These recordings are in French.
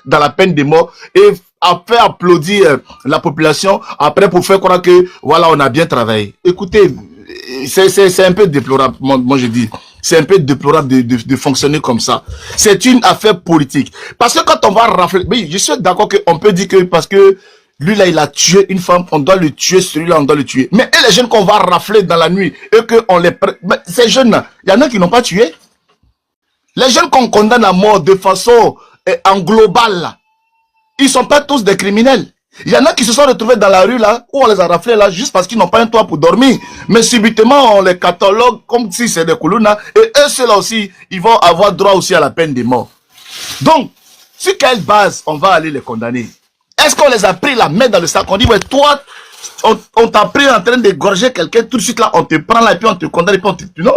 dans la peine de mort et à faire applaudir la population après pour faire croire que voilà, on a bien travaillé. Écoutez, c'est un peu déplorable, moi je dis. C'est un peu déplorable de fonctionner comme ça. C'est une affaire politique. Parce que quand on va rafler, oui, je suis d'accord qu'on peut dire que parce que lui là, il a tué une femme, on doit le tuer, celui-là, on doit le tuer. Mais et les jeunes qu'on va rafler dans la nuit, et qu'on les... Ces jeunes-là, il y en a qui n'ont pas tué. Les jeunes qu'on condamne à mort de façon en global, là, ils sont pas tous des criminels. Il y en a qui se sont retrouvés dans la rue là, où on les a raflés là, juste parce qu'ils n'ont pas un toit pour dormir. Mais subitement, on les catalogue comme si c'est des Koulouna. Et eux, ceux-là aussi, ils vont avoir droit aussi à la peine de mort. Donc, sur quelle base on va aller les condamner? Est-ce qu'on les a pris la main dans le sac? On dit, ouais, toi, on t'a pris en train d'égorger quelqu'un, tout de suite là, on te prend là, et puis on te condamne, et puis on te... Non.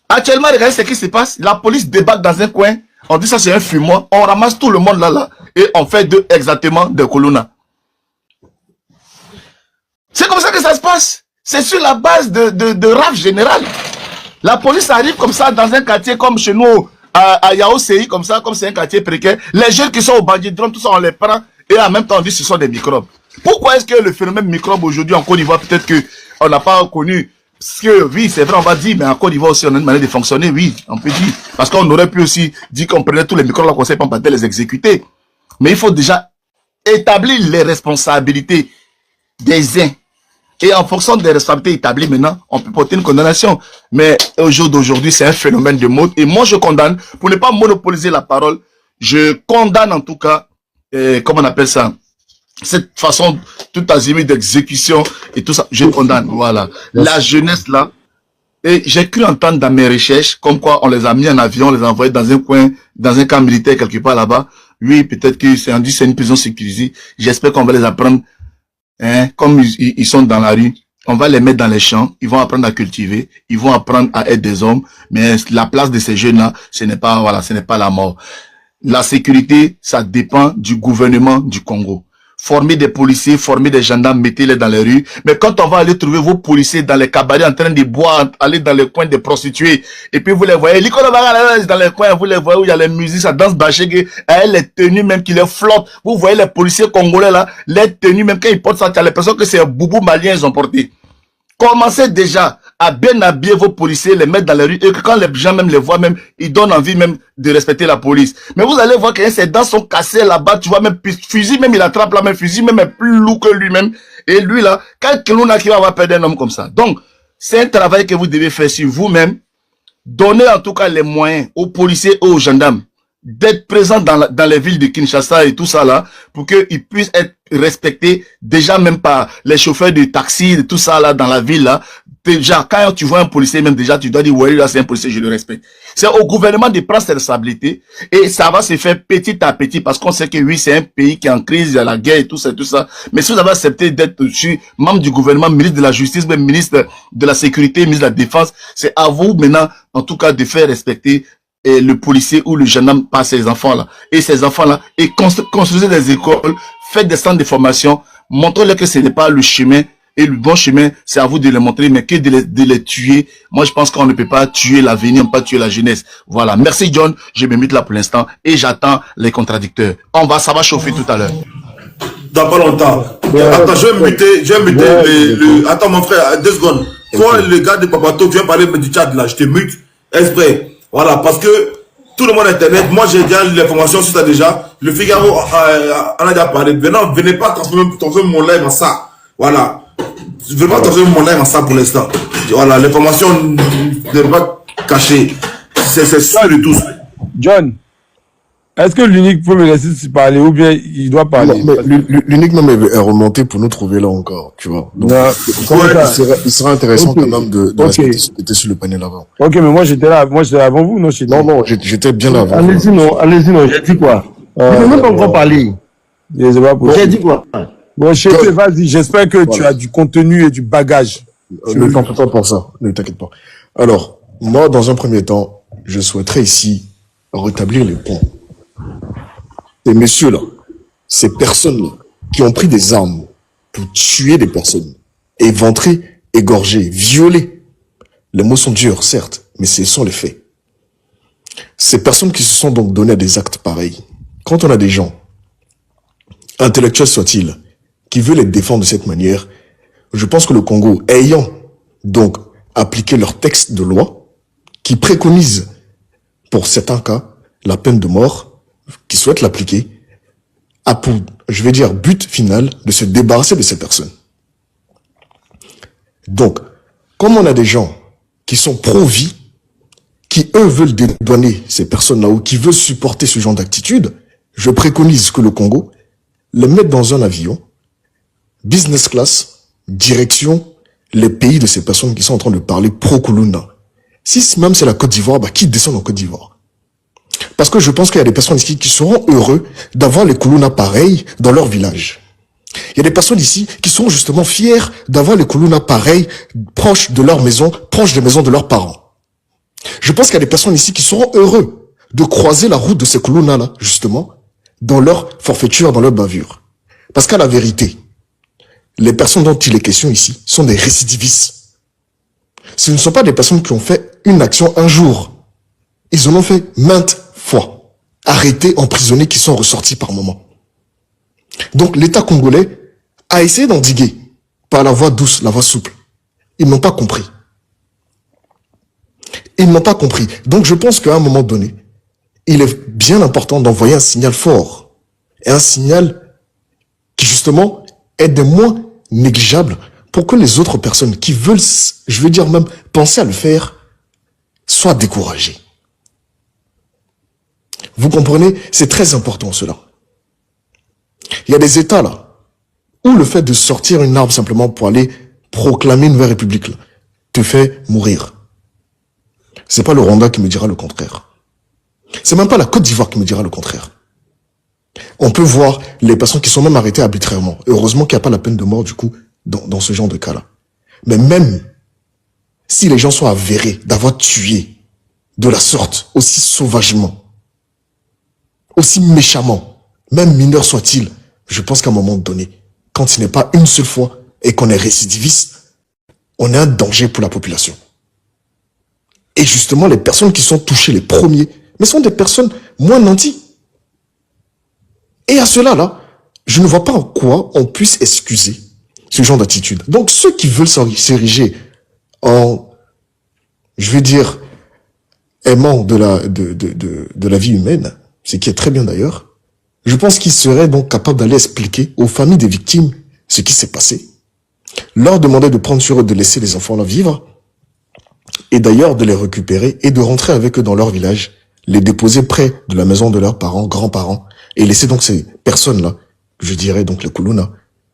Actuellement, regardez ce qui se passe. La police débarque dans un coin. On dit ça, c'est un fumoir. On ramasse tout le monde là, et on fait d'eux exactement des Koulouna. C'est comme ça que ça se passe. C'est sur la base de raf général. La police arrive comme ça dans un quartier comme chez nous, à Yaoséi, comme ça, comme c'est un quartier précaire. Les jeunes qui sont au bandidrome, tout ça, on les prend, et en même temps, on dit que ce sont des microbes. Pourquoi est-ce que le phénomène microbe aujourd'hui en Côte d'Ivoire, peut-être qu'on n'a pas connu? Parce que oui, c'est vrai, on va dire, mais en Côte d'Ivoire aussi, on a une manière de fonctionner, oui, on peut dire. Parce qu'on aurait pu aussi dire qu'on prenait tous les microbes là, qu'on sait pas, on peut les exécuter. Mais il faut déjà établir les responsabilités des uns. Et en fonction des responsabilités établies maintenant, on peut porter une condamnation. Mais au jour d'aujourd'hui, c'est un phénomène de mode. Et moi, je condamne, pour ne pas monopoliser la parole, je condamne en tout cas, comment on appelle ça, cette façon tout azimut d'exécution et tout ça, je condamne. Voilà. La jeunesse là, et j'ai cru entendre dans mes recherches, comme quoi on les a mis en avion, on les a envoyés dans un coin, dans un camp militaire quelque part là-bas. Oui, peut-être que c'est une prison sécurisée. J'espère qu'on va les apprendre, hein, comme ils sont dans la rue. On va les mettre dans les champs, ils vont apprendre à cultiver, ils vont apprendre à être des hommes. Mais la place de ces jeunes-là, ce n'est pas, voilà, ce n'est pas la mort. La sécurité, ça dépend du gouvernement du Congo. Formez des policiers, formez des gendarmes, mettez-les dans les rues. Mais quand on va aller trouver vos policiers dans les cabarets en train de boire, aller dans les coins des prostituées, et puis vous les voyez, dans les coins, vous les voyez où il y a les musiques, ça danse bâché, les tenues même qui les flottent. Vous voyez les policiers congolais là, les tenues même quand ils portent ça, tu as l'impression que c'est un boubou malien ils ont porté. Commencez déjà à bien habiller vos policiers, les mettre dans les rues, et que quand les gens même les voient même, ils donnent envie même de respecter la police. Mais vous allez voir que ses dents sont cassées là-bas, tu vois même, fusil même, il attrape là, même fusil même est plus lourd que lui-même. Et lui là, quand quelqu'un qui va avoir perdu un homme comme ça. Donc, c'est un travail que vous devez faire sur vous-même. Donnez en tout cas les moyens aux policiers et aux gendarmes d'être présents dans les villes de Kinshasa et tout ça là, pour qu'ils puissent être respectés déjà même par les chauffeurs de taxi, de tout ça là dans la ville là. Déjà, quand tu vois un policier même déjà, tu dois dire, ouais, là c'est un policier, je le respecte. C'est au gouvernement de prendre ses responsabilités et ça va se faire petit à petit parce qu'on sait que oui, c'est un pays qui est en crise, il y a la guerre et tout ça, tout ça. Mais si vous avez accepté d'être membre du gouvernement, ministre de la Justice, même ministre de la Sécurité, ministre de la Défense, c'est à vous maintenant, en tout cas, de faire respecter le policier ou le gendarme par ces enfants-là. Et ces enfants-là, et construisez des écoles, faites des centres de formation, montrez-leur que ce n'est pas le chemin, et le bon chemin, c'est à vous de les montrer, mais que de les tuer. Moi, je pense qu'on ne peut pas tuer l'avenir, on ne peut pas tuer la jeunesse. Voilà. Merci, John. Je me mute là pour l'instant, et j'attends les contradicteurs. Ça va chauffer tout à l'heure. Dans pas longtemps. Attends, je vais muter attends, mon frère, 2 secondes. Toi, le gars de Papato, tu viens parler du Tchad, là, je te mute. Exprès. Voilà, parce que tout le monde internet, moi j'ai déjà l'information sur ça déjà. Le Figaro en a déjà parlé. Maintenant, venez pas transformer mon live en ça. Voilà. Venez pas transformer mon live en ça pour l'instant. Voilà, l'information ne va pas cacher. C'est sûr de tous. John, est-ce que l'unique peut me laisser parler ou bien il doit parler? L'unique même est remonté pour nous trouver là encore, tu vois. Donc, il sera intéressant quand même de respecter ce qui était sur le panel avant. Ok, mais moi j'étais là avant vous, non? Non, j'étais bien avant. Allez-y, non, j'ai dit quoi? Je ne même pas encore parler. J'ai dit quoi? Bon, Chété, vas-y, j'espère que tu as du contenu et du bagage. Ne t'inquiète pas pour ça, ne t'inquiète pas. Alors, moi, dans un premier temps, je souhaiterais ici rétablir les ponts. Ces messieurs-là, ces personnes-là, qui ont pris des armes pour tuer des personnes, éventrer, égorger, violer. Les mots sont durs, certes, mais ce sont les faits. Ces personnes qui se sont donc données à des actes pareils, quand on a des gens, intellectuels soient-ils, qui veulent les défendre de cette manière, je pense que le Congo, ayant donc appliqué leur texte de loi, qui préconise pour certains cas la peine de mort, qui souhaitent l'appliquer, a pour, je vais dire, but final de se débarrasser de ces personnes. Donc, comme on a des gens qui sont pro-vie, qui eux veulent dédouaner ces personnes-là ou qui veulent supporter ce genre d'attitude, je préconise que le Congo les mette dans un avion, business class, direction les pays de ces personnes qui sont en train de parler pro-Kuluna. Si même c'est la Côte d'Ivoire, bah, qui descend en Côte d'Ivoire? Parce que je pense qu'il y a des personnes ici qui seront heureux d'avoir les Kuluna pareils dans leur village. Il y a des personnes ici qui sont justement fiers d'avoir les Kuluna pareils proches de leur maison, proches des maisons de leurs parents. Je pense qu'il y a des personnes ici qui seront heureux de croiser la route de ces Kuluna-là, justement, dans leur forfaiture, dans leur bavure. Parce qu'à la vérité, les personnes dont il est question ici sont des récidivistes. Ce ne sont pas des personnes qui ont fait une action un jour. Ils en ont fait maintes fois. Arrêtés, emprisonnés, qui sont ressortis par moments. Donc l'État congolais a essayé d'endiguer par la voie douce, la voie souple. Ils n'ont pas compris. Ils n'ont pas compris. Donc je pense qu'à un moment donné, il est bien important d'envoyer un signal fort. Et un signal qui justement est des moins négligeables pour que les autres personnes qui veulent, je veux dire même, penser à le faire, soient découragées. Vous comprenez? C'est très important cela. Il y a des États là, où le fait de sortir une arme simplement pour aller proclamer une nouvelle république là, te fait mourir. C'est pas le Rwanda qui me dira le contraire. C'est même pas la Côte d'Ivoire qui me dira le contraire. On peut voir les personnes qui sont même arrêtées arbitrairement. Heureusement qu'il n'y a pas la peine de mort du coup dans ce genre de cas-là. Mais même si les gens sont avérés d'avoir tué de la sorte, aussi sauvagement, aussi méchamment, même mineur soit-il, je pense qu'à un moment donné, quand ce n'est pas une seule fois et qu'on est récidiviste, on est un danger pour la population. Et justement, les personnes qui sont touchées les premiers, mais sont des personnes moins nanties. Et à cela, là, je ne vois pas en quoi on puisse excuser ce genre d'attitude. Donc, ceux qui veulent s'ériger en, je vais dire, aimant de la vie humaine, ce qui est très bien d'ailleurs, je pense qu'ils seraient donc capables d'aller expliquer aux familles des victimes ce qui s'est passé, leur demander de prendre sur eux de laisser les enfants là vivre, et d'ailleurs de les récupérer et de rentrer avec eux dans leur village, les déposer près de la maison de leurs parents, grands-parents, et laisser donc ces personnes-là, je dirais donc les Kuluna,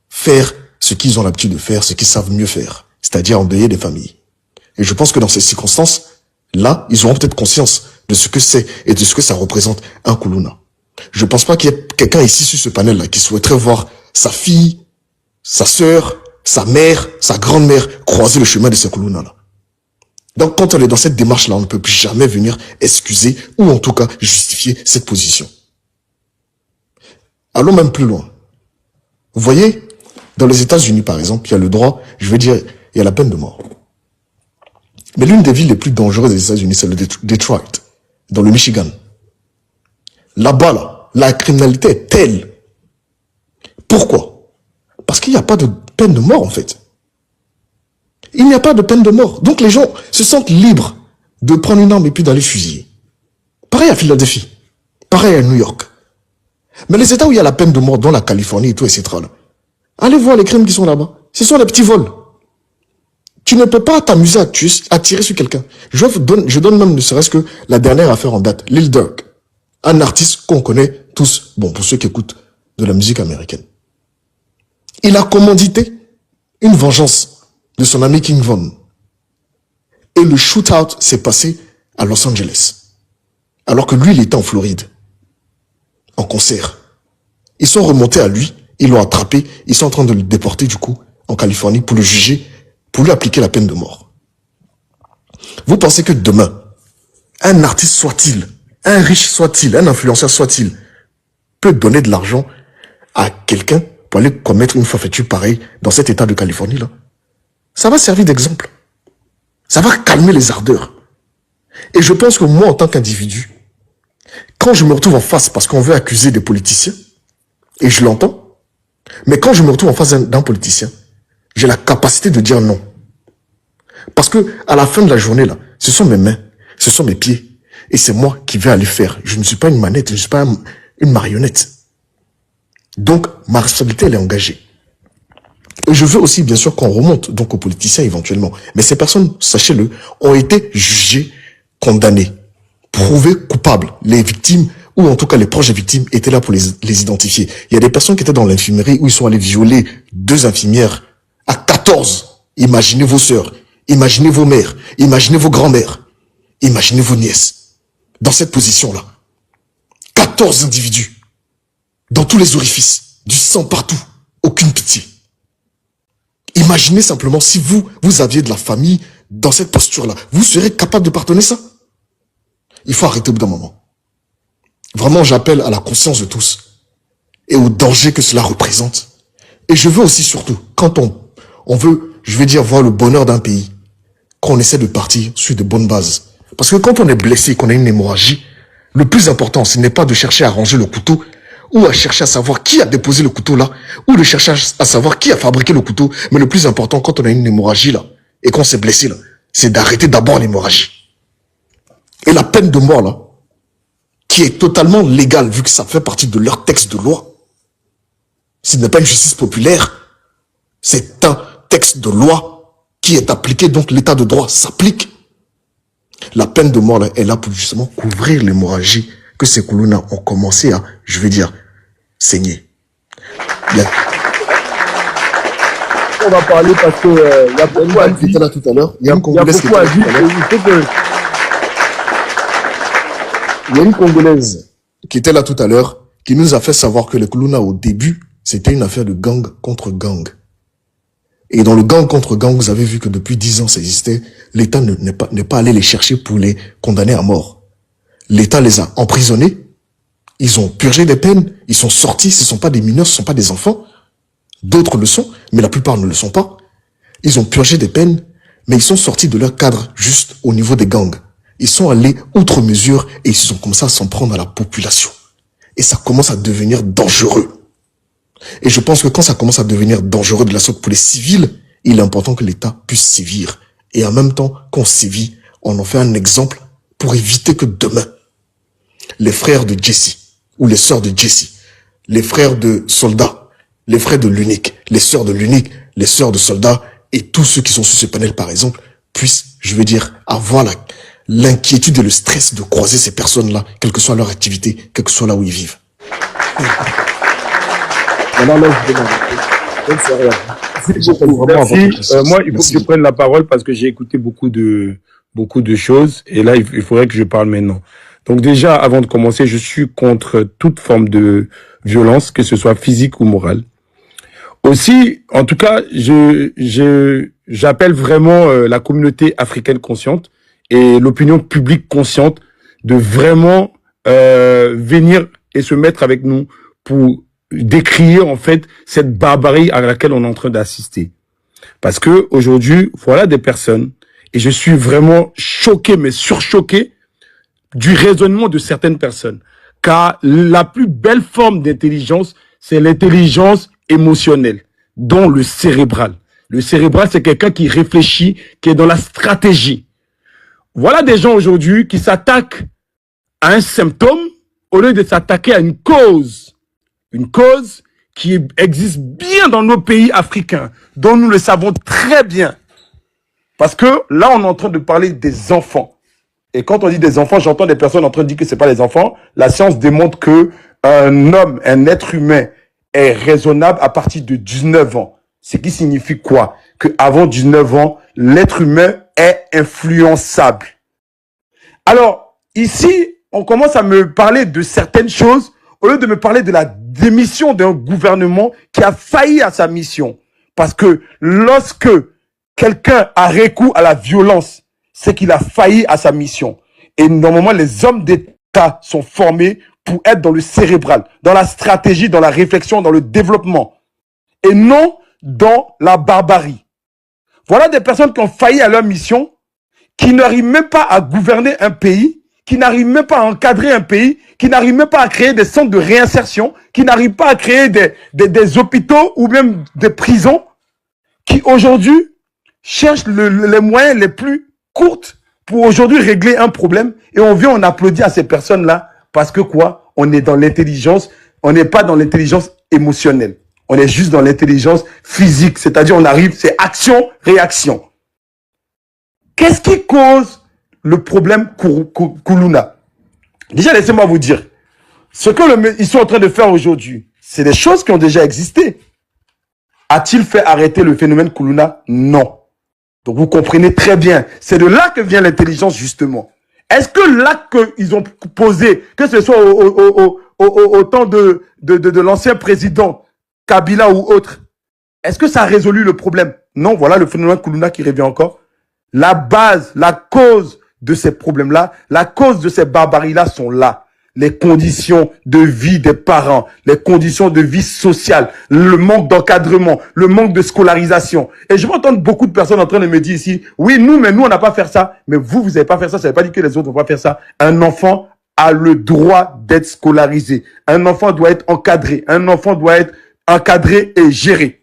faire ce qu'ils ont l'habitude de faire, ce qu'ils savent mieux faire, c'est-à-dire endeuiller des familles. Et je pense que dans ces circonstances-là, ils auront peut-être conscience de ce que c'est et de ce que ça représente un Kuluna. Je pense pas qu'il y ait quelqu'un ici sur ce panel-là qui souhaiterait voir sa fille, sa sœur, sa mère, sa grand-mère croiser le chemin de ces Kuluna-là. Donc quand on est dans cette démarche-là, on ne peut plus jamais venir excuser ou en tout cas justifier cette position. Allons même plus loin. Vous voyez, dans les États-Unis par exemple, il y a le droit, je veux dire, il y a la peine de mort. Mais l'une des villes les plus dangereuses des États-Unis, c'est le Detroit, dans le Michigan. Là-bas, là, la criminalité est telle. Pourquoi? Parce qu'il n'y a pas de peine de mort en fait. Il n'y a pas de peine de mort. Donc les gens se sentent libres de prendre une arme et puis d'aller fusiller. Pareil à Philadelphie. Pareil à New York. Mais les États où il y a la peine de mort, dont la Californie et tout, etc. Là, allez voir les crimes qui sont là-bas. Ce sont des petits vols. Tu ne peux pas t'amuser à tirer sur quelqu'un. Je donne même ne serait-ce que la dernière affaire en date. Lil Durk. Un artiste qu'on connaît tous. Bon, pour ceux qui écoutent de la musique américaine. Il a commandité une vengeance de son ami King Von. Et le shootout s'est passé à Los Angeles. Alors que lui, il était en Floride. En concert. Ils sont remontés à lui, ils l'ont attrapé, ils sont en train de le déporter du coup en Californie pour le juger, pour lui appliquer la peine de mort. Vous pensez que demain, un artiste soit-il, un riche soit-il, un influenceur soit-il, peut donner de l'argent à quelqu'un pour aller commettre une forfaiture pareille dans cet état de Californie là? Ça va servir d'exemple. Ça va calmer les ardeurs. Et je pense que moi, en tant qu'individu, Quand je me retrouve en face, parce qu'on veut accuser des politiciens, et je l'entends, mais quand je me retrouve en face d'un politicien, j'ai la capacité de dire non. Parce que à la fin de la journée, là, ce sont mes mains, ce sont mes pieds, et c'est moi qui vais aller faire. Je ne suis pas une manette, je ne suis pas une marionnette. Donc, ma responsabilité, elle est engagée. Et je veux aussi, bien sûr, qu'on remonte donc aux politiciens éventuellement. Mais ces personnes, sachez-le, ont été jugées, condamnées, prouvées coupables. Les victimes, ou en tout cas les proches des victimes, étaient là pour les identifier. Il y a des personnes qui étaient dans l'infirmerie où ils sont allés violer 2 infirmières à 14. Imaginez vos sœurs, imaginez vos mères, imaginez vos grands-mères, imaginez vos nièces. Dans cette position-là. 14 individus. Dans tous les orifices. Du sang partout. Aucune pitié. Imaginez simplement si vous aviez de la famille dans cette posture-là. Vous serez capable de pardonner ça? Il faut arrêter au bout d'un moment. Vraiment, j'appelle à la conscience de tous et au danger que cela représente. Et je veux aussi surtout, quand on veut, je vais dire, voir le bonheur d'un pays, qu'on essaie de partir sur de bonnes bases. Parce que quand on est blessé, qu'on a une hémorragie, le plus important, ce n'est pas de chercher à ranger le couteau, ou à chercher à savoir qui a déposé le couteau là, ou de chercher à savoir qui a fabriqué le couteau. Mais le plus important, quand on a une hémorragie là, et qu'on s'est blessé là, c'est d'arrêter d'abord l'hémorragie. Et la peine de mort là, qui est totalement légale, vu que ça fait partie de leur texte de loi, ce n'est pas une justice populaire, c'est un texte de loi qui est appliqué, donc l'état de droit s'applique. La peine de mort là, est là pour justement couvrir l'hémorragie que ces Koulouna ont commencé à, je vais dire, saigner. Bien. On va parler parce que il y a beaucoup à dire. Là tout à l'heure. Il y a une Congolaise qui était là tout à l'heure. Il y a une Congolaise qui était là tout à l'heure, qui nous a fait savoir que les Koulouna au début, c'était une affaire de gang contre gang. Et dans le gang contre gang, vous avez vu que depuis 10 ans ça existait, l'État n'est pas allé les chercher pour les condamner à mort. L'État les a emprisonnés, ils ont purgé des peines, ils sont sortis, ce ne sont pas des mineurs, ce ne sont pas des enfants. D'autres le sont, mais la plupart ne le sont pas. Ils ont purgé des peines, mais ils sont sortis de leur cadre juste au niveau des gangs. Ils sont allés outre mesure et ils ont commencé à s'en prendre à la population. Et ça commence à devenir dangereux. Et je pense que quand ça commence à devenir dangereux de la sorte pour les civils, il est important que l'État puisse sévir. Et en même temps qu'on sévit, on en fait un exemple pour éviter que demain, les frères de Jesse, ou les sœurs de Jesse, les frères de soldats, les frères de l'unique, les sœurs de l'unique, les sœurs de soldats, et tous ceux qui sont sur ce panel par exemple, puissent, je veux dire, avoir l'inquiétude et le stress de croiser ces personnes-là, quelle que soit leur activité, quel que soit là où ils vivent. Merci. Moi, il faut que je prenne la parole parce que j'ai écouté beaucoup de choses et là, il faudrait que je parle maintenant. Donc déjà, avant de commencer, je suis contre toute forme de violence, que ce soit physique ou morale. Aussi, en tout cas, j'appelle vraiment la communauté africaine consciente et l'opinion publique consciente de vraiment venir et se mettre avec nous pour décrire en fait cette barbarie à laquelle on est en train d'assister. Parce que aujourd'hui, voilà des personnes, et je suis vraiment choqué, mais surchoqué, du raisonnement de certaines personnes. Car la plus belle forme d'intelligence, c'est l'intelligence émotionnelle, dont le cérébral. Le cérébral, c'est quelqu'un qui réfléchit, qui est dans la stratégie. Voilà des gens aujourd'hui qui s'attaquent à un symptôme au lieu de s'attaquer à une cause. Une cause qui existe bien dans nos pays africains, dont nous le savons très bien. Parce que là, on est en train de parler des enfants. Et quand on dit des enfants, j'entends des personnes en train de dire que c'est pas les enfants. La science démontre que un homme, un être humain est raisonnable à partir de 19 ans. Ce qui signifie quoi? Que avant 19 ans, l'être humain est influençable. Alors, ici, on commence à me parler de certaines choses au lieu de me parler de la démission d'un gouvernement qui a failli à sa mission. Parce que lorsque quelqu'un a recours à la violence, c'est qu'il a failli à sa mission. Et normalement, les hommes d'État sont formés pour être dans le cérébral, dans la stratégie, dans la réflexion, dans le développement. Et non dans la barbarie. Voilà des personnes qui ont failli à leur mission, qui n'arrivent même pas à gouverner un pays qui n'arrivent même pas à encadrer un pays, qui n'arrivent même pas à créer des centres de réinsertion, qui n'arrivent pas à créer des hôpitaux ou même des prisons, qui aujourd'hui cherchent les moyens les plus courts pour aujourd'hui régler un problème. Et on vient, on applaudit à ces personnes-là parce que quoi? On est dans l'intelligence, on n'est pas dans l'intelligence émotionnelle. On est juste dans l'intelligence physique, c'est-à-dire on arrive, c'est action-réaction. Qu'est-ce qui cause le problème Koulouna? Déjà, laissez-moi vous dire, ce qu'ils sont en train de faire aujourd'hui, c'est des choses qui ont déjà existé. A-t-il fait arrêter le phénomène Koulouna? Non. Donc vous comprenez très bien, c'est de là que vient l'intelligence justement. Est-ce que l'acte qu'ils ont posé, que ce soit au temps de l'ancien président Kabila ou autre, est-ce que ça a résolu le problème? Non, voilà le phénomène Koulouna qui revient encore. La base, la cause de ces problèmes-là, la cause de ces barbaries-là sont là. Les conditions de vie des parents, les conditions de vie sociale, le manque d'encadrement, le manque de scolarisation. Et je vais entendre beaucoup de personnes en train de me dire ici, oui, nous, on n'a pas fait ça. Mais vous n'avez pas fait ça, ça ne veut pas dire que les autres ne vont pas faire ça. Un enfant a le droit d'être scolarisé. Un enfant doit être encadré. Un enfant doit être encadré et géré.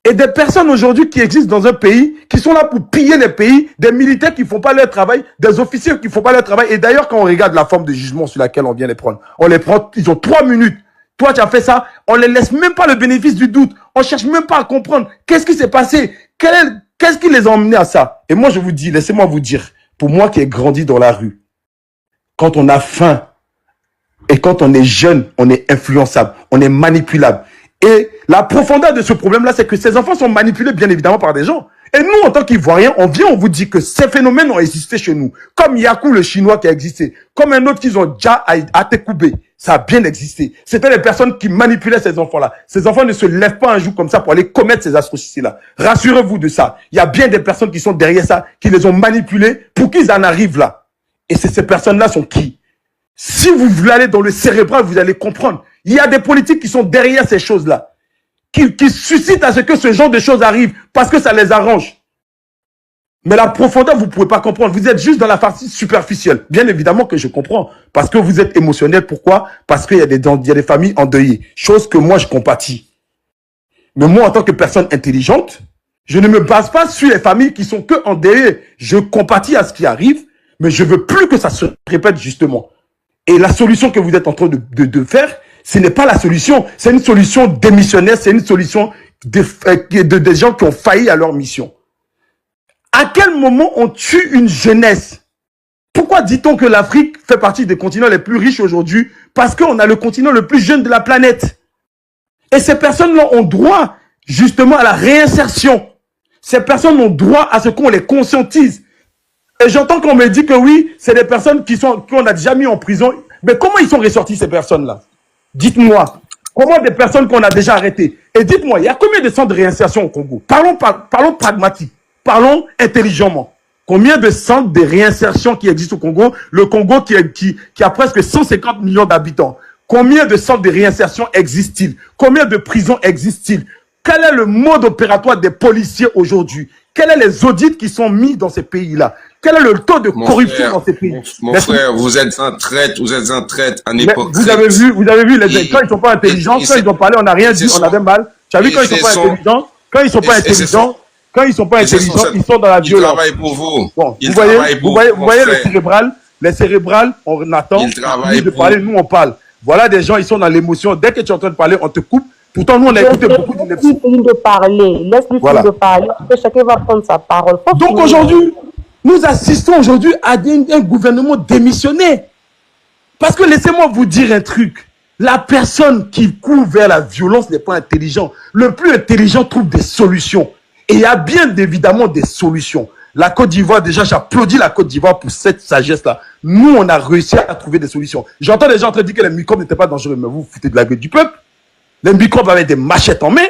Et des personnes aujourd'hui qui existent dans un pays, qui sont là pour piller les pays, des militaires qui ne font pas leur travail, des officiers qui ne font pas leur travail. Et d'ailleurs, quand on regarde la forme de jugement sur laquelle on vient les prendre, on les prend, ils ont 3 minutes. Toi, tu as fait ça, on les laisse même pas le bénéfice du doute. On cherche même pas à comprendre qu'est-ce qui s'est passé, qu'est-ce qui les a emmenés à ça. Et moi, je vous dis, laissez-moi vous dire, pour moi qui ai grandi dans la rue, quand on a faim et quand on est jeune, on est influençable, on est manipulable. Et la profondeur de ce problème-là, c'est que ces enfants sont manipulés bien évidemment par des gens. Et nous, en tant qu'Ivoiriens, on vient, on vous dit que ces phénomènes ont existé chez nous. Comme Yakou, le Chinois qui a existé. Comme un autre qu'ils ont déjà à Tekoubé. Ça a bien existé. C'était les personnes qui manipulaient ces enfants-là. Ces enfants ne se lèvent pas un jour comme ça pour aller commettre ces atrocités-là. Rassurez-vous de ça. Il y a bien des personnes qui sont derrière ça, qui les ont manipulés pour qu'ils en arrivent là. Et ces personnes-là sont qui? Si vous voulez aller dans le cérébral, vous allez comprendre. Il y a des politiques qui sont derrière ces choses-là, qui suscitent à ce que ce genre de choses arrivent parce que ça les arrange. Mais la profondeur, vous ne pouvez pas comprendre. Vous êtes juste dans la partie superficielle. Bien évidemment que je comprends. Parce que vous êtes émotionnel. Pourquoi? Parce qu'il y a des familles endeuillées. Chose que moi, je compatis. Mais moi, en tant que personne intelligente, je ne me base pas sur les familles qui sont que endeuillées. Je compatis à ce qui arrive, mais je veux plus que ça se répète justement. Et la solution que vous êtes en train de faire, ce n'est pas la solution. C'est une solution démissionnaire. C'est une solution des gens qui ont failli à leur mission. À quel moment on tue une jeunesse? Pourquoi dit-on que l'Afrique fait partie des continents les plus riches aujourd'hui? Parce qu'on a le continent le plus jeune de la planète. Et ces personnes-là ont droit justement à la réinsertion. Ces personnes ont droit à ce qu'on les conscientise. Et j'entends qu'on me dit que oui, c'est des personnes qu'on a déjà mis en prison. Mais comment ils sont ressortis ces personnes-là? Dites-moi. Comment des personnes qu'on a déjà arrêtées? Et dites-moi, il y a combien de centres de réinsertion au Congo? Parlons pragmatique. Parlons intelligemment. Combien de centres de réinsertion qui existent au Congo? Le Congo qui a presque 150 millions d'habitants. Combien de centres de réinsertion existent-ils? Combien de prisons existent-ils? Quel est le mode opératoire des policiers aujourd'hui? Quels sont les audits qui sont mis dans ces pays-là? Quel est le taux de corruption dans ces pays? Mon frère, vous êtes en traite en époque. Vous avez vu, quand ils sont pas intelligents, quand ils ont parlé, on n'a rien dit, on avait mal. Tu as vu quand ils sont pas intelligents? Quand ils sont pas intelligents, ils sont dans la violence. Ils travaillent pour vous. Bon, vous voyez les cérébrales, on attend de parler, nous on parle. Voilà des gens, ils sont dans l'émotion. Dès que tu es en train de parler, on te coupe. Pourtant, nous, on a écouté beaucoup de Laisse-lui finir de parler. Laisse-lui finir de parler. Chacun va prendre sa parole. Donc aujourd'hui, nous assistons aujourd'hui à un gouvernement démissionné. Parce que laissez-moi vous dire un truc. La personne qui court vers la violence n'est pas intelligent. Le plus intelligent trouve des solutions. Et il y a bien évidemment des solutions. La Côte d'Ivoire, déjà, j'applaudis la Côte d'Ivoire pour cette sagesse-là. Nous, on a réussi à trouver des solutions. J'entends des gens en train de dire que les microbes n'étaient pas dangereux. Mais vous vous foutez de la gueule du peuple. Les microbes avaient des machettes en main.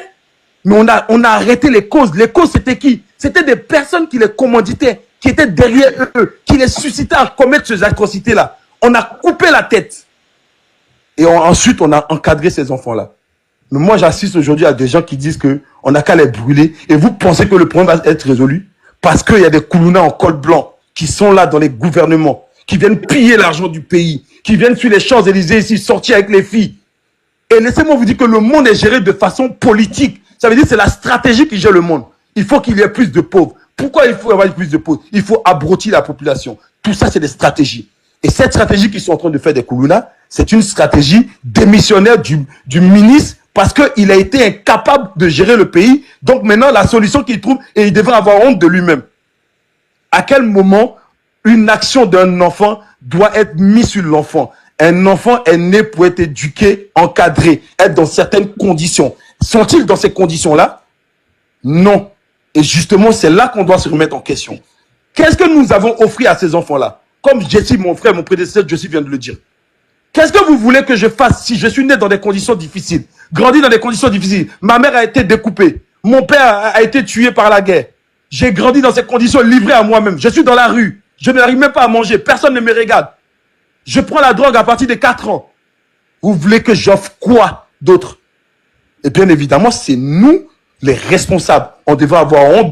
Mais on a arrêté les causes. Les causes, c'était qui? C'était des personnes qui les commanditaient, qui étaient derrière eux, qui les suscitaient à commettre ces atrocités-là. On a coupé la tête. Et ensuite, on a encadré ces enfants-là. Mais moi, j'assiste aujourd'hui à des gens qui disent qu'on n'a qu'à les brûler. Et vous pensez que le problème va être résolu? Parce qu'il y a des Koulouna en col blanc qui sont là dans les gouvernements, qui viennent piller l'argent du pays, qui viennent sur les Champs-Élysées ici, sortir avec les filles. Et laissez-moi vous dire que le monde est géré de façon politique. Ça veut dire que c'est la stratégie qui gère le monde. Il faut qu'il y ait plus de pauvres. Pourquoi il faut avoir plus de pauvres? Il faut abrutir la population. Tout ça, c'est des stratégies. Et cette stratégie qu'ils sont en train de faire des Koulouna, c'est une stratégie démissionnaire du ministre parce qu'il a été incapable de gérer le pays. Donc maintenant, la solution qu'il trouve, et il devrait avoir honte de lui-même. À quel moment une action d'un enfant doit être mise sur l'enfant? Un enfant est né pour être éduqué, encadré, être dans certaines conditions. Sont-ils dans ces conditions-là? Non. Et justement, c'est là qu'on doit se remettre en question. Qu'est-ce que nous avons offert à ces enfants-là? Comme Jesse, mon frère, mon prédécesseur, Jesse vient de le dire. Qu'est-ce que vous voulez que je fasse si je suis né dans des conditions difficiles, grandi dans des conditions difficiles? Ma mère a été découpée. Mon père a été tué par la guerre. J'ai grandi dans ces conditions livrées à moi-même. Je suis dans la rue. Je n'arrive même pas à manger. Personne ne me regarde. Je prends la drogue à partir de 4 ans. Vous voulez que j'offre quoi d'autre? Et bien évidemment, c'est nous, les responsables. On devrait avoir honte.